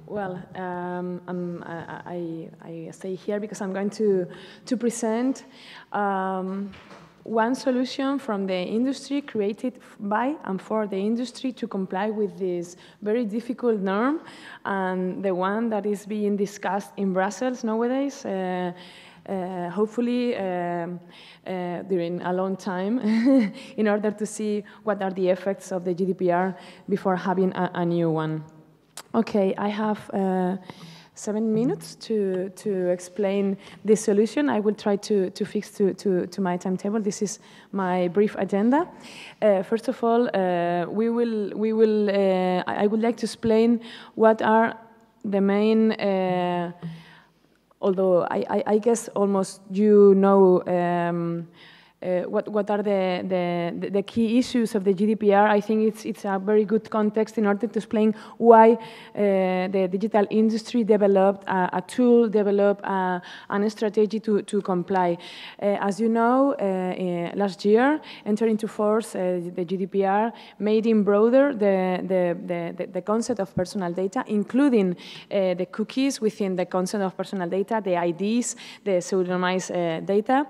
Well, I stay here because I'm going to present one solution from the industry created by and for the industry to comply with this very difficult norm, and the one that is being discussed in Brussels nowadays, hopefully during a long time, in order to see what are the effects of the GDPR before having a new one. Okay, I have 7 minutes to explain this solution. I will try to fix to my timetable. This is my brief agenda. First of all, I would like to explain what are the main, although I guess almost you know what are the key issues of the GDPR. I think it's a very good context in order to explain why the digital industry developed a tool, developed a strategy to comply. As you know, last year entered into force the GDPR, made it broader the concept of personal data, including the cookies within the concept of personal data, the IDs, the pseudonymized data.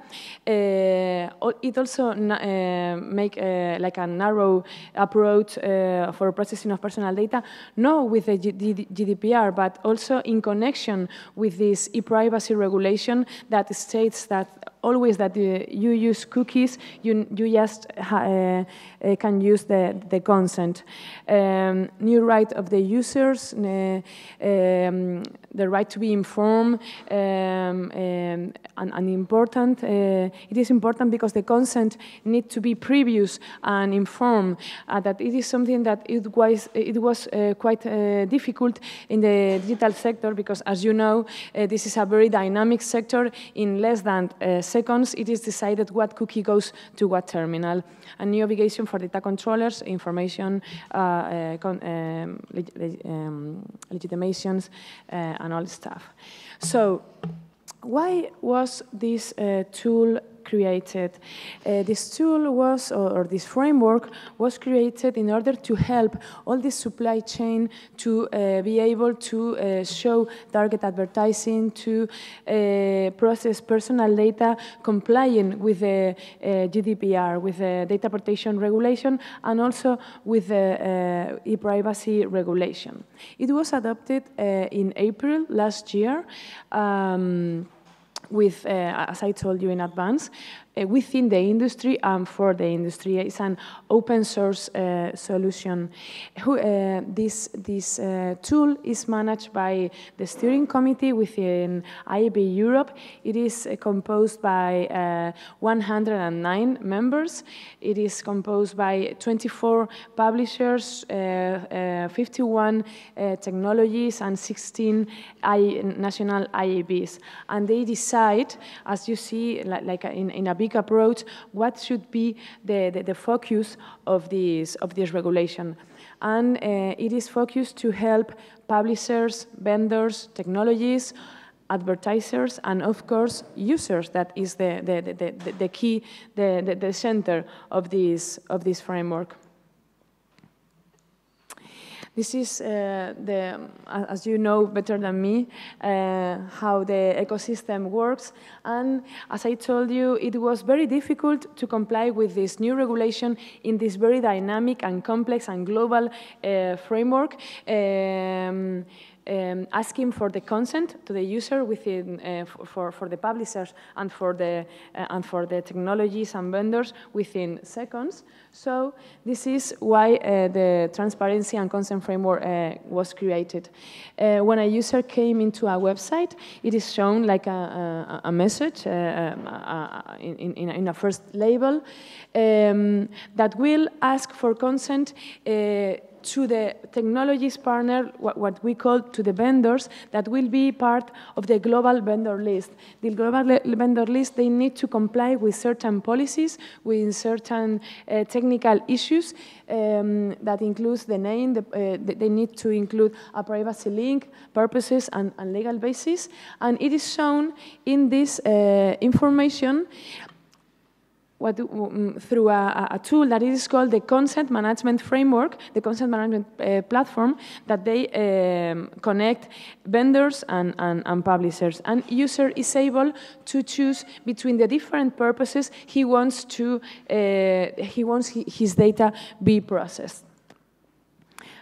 It also make like a narrow approach for processing of personal data, not with the GDPR, but also in connection with this e-privacy regulation that states that always that you use cookies, you just can use the consent. New right of the users, the right to be informed, and important. It is important because the consent needs to be previous and informed. That it is something that it was quite difficult in the digital sector because, as you know, this is a very dynamic sector. In less than seconds, it is decided what cookie goes to what terminal. A new obligation for data controllers, information, legitimations, and all stuff. So, why was this tool created? This tool was, or this framework was created in order to help all this supply chain to be able to show target advertising, to process personal data complying with the GDPR, with the data protection regulation, and also with the e-privacy regulation. It was adopted in April last year. With, as I told you in advance, within the industry and for the industry. It's an open source solution. This tool is managed by the steering committee within IAB Europe. It is composed by 109 members. It is composed by 24 publishers, 51 technologies, and 16 national IABs. And they decide, as you see, like in a big approach, what should be the focus of this regulation. And it is focused to help publishers, vendors, technologies, advertisers, and of course users. That is the key, the center of this framework. This is, as you know better than me, how the ecosystem works. And as I told you, it was very difficult to comply with this new regulation in this very dynamic and complex and global framework. Asking for the consent to the user within for the publishers and for the technologies and vendors within seconds. So this is why the transparency and consent framework was created. When a user came into a website, it is shown like a message in a first label that will ask for consent to the technologies partner, what we call to the vendors, that will be part of the global vendor list. The global vendor list, they need to comply with certain policies, with certain technical issues that includes the name, they need to include a privacy link, purposes, and legal basis. And it is shown in this information through a tool that is called the Consent Management Framework, the Consent Management Platform, that they connect vendors and publishers. And user is able to choose between the different purposes he wants his data be processed.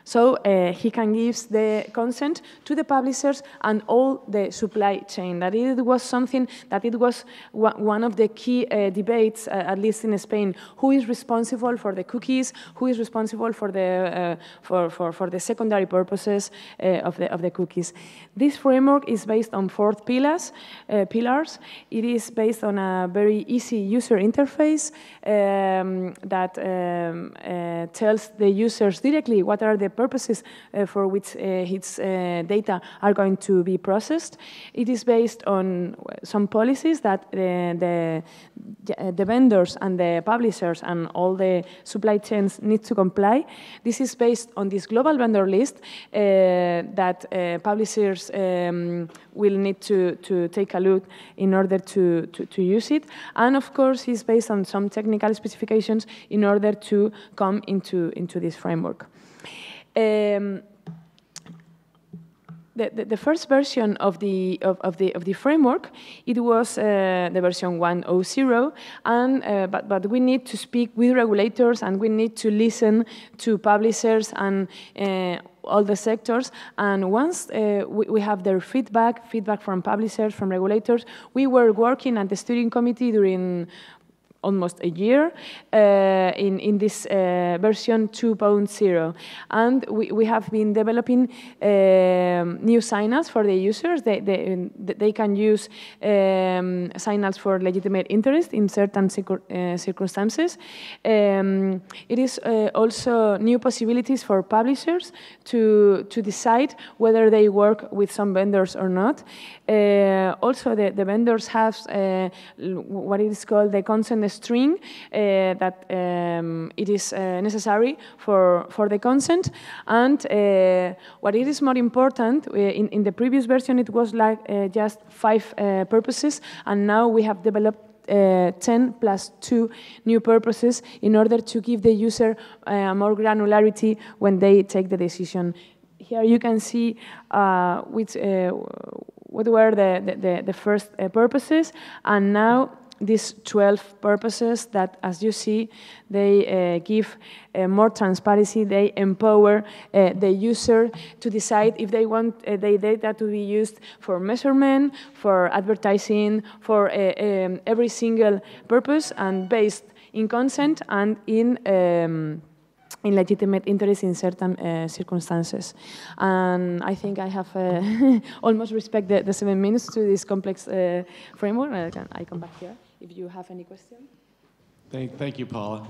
So he can give the consent to the publishers and all the supply chain. That it was something that it was one of the key debates, at least in Spain. Who is responsible for the cookies? Who is responsible for the for the secondary purposes of the cookies? This framework is based on 4 pillars. It is based on a very easy user interface that tells the users directly what are the purposes for which its data are going to be processed. It is based on some policies that the vendors and the publishers and all the supply chains need to comply. This is based on this global vendor list that publishers will need to take a look in order to use it. And of course, it's based on some technical specifications in order to come into this framework. The first version of the framework, it was the version 1.0, and but we need to speak with regulators and we need to listen to publishers and all the sectors. And once we have their feedback from publishers, from regulators, we were working at the steering committee during almost a year in this version 2.0. And we have been developing new signals for the users. They can use signals for legitimate interest in certain circumstances. It is also new possibilities for publishers to decide whether they work with some vendors or not. Also, the vendors have what is called the consent string that it is necessary for the consent. And what it is more important, in the previous version it was like just 5 purposes, and now we have developed 10 plus 2 new purposes in order to give the user more granularity when they take the decision. Here you can see what were the first purposes, and now these 12 purposes that, as you see, they give more transparency. They empower the user to decide if they want their data to be used for measurement, for advertising, for every single purpose, and based in consent and in legitimate interest in certain circumstances. And I think I have almost respect the 7 minutes to this complex framework. I come back here if you have any questions. Thank you, Paula.